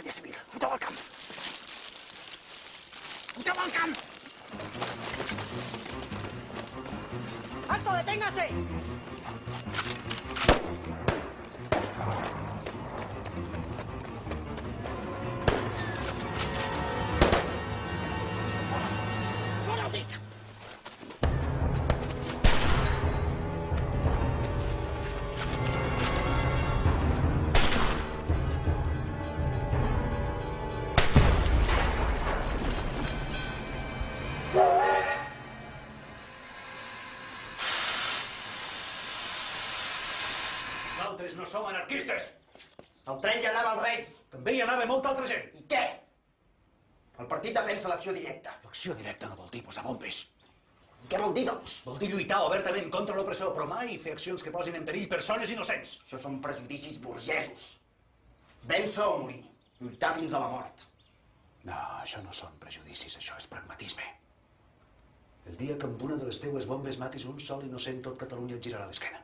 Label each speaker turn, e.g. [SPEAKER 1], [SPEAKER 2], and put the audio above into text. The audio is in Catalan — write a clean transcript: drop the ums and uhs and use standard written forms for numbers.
[SPEAKER 1] Guàrdia Civil. Foteu al camp. Foteu al camp.
[SPEAKER 2] ¡Alto, deténgase!
[SPEAKER 1] Fora, dic!
[SPEAKER 3] Nosaltres no som anarquistes.
[SPEAKER 4] El tren hi anava el rei.
[SPEAKER 3] També hi anava molta altra gent.
[SPEAKER 4] I què? El partit defensa l'acció directa.
[SPEAKER 3] L'acció directa no vol dir posar bombes.
[SPEAKER 4] Què vol dir, doncs?
[SPEAKER 3] Vol dir lluitar obertament contra l'opressor, però mai fer accions que posin en perill persones innocents.
[SPEAKER 4] Això són prejudicis burgesos. Vèncer o morir. Lluitar fins a la mort.
[SPEAKER 3] No, això no són prejudicis, això és pragmatisme. El dia que amb una de les teues bombes matis un sol innocent, tot Catalunya et girarà l'esquena.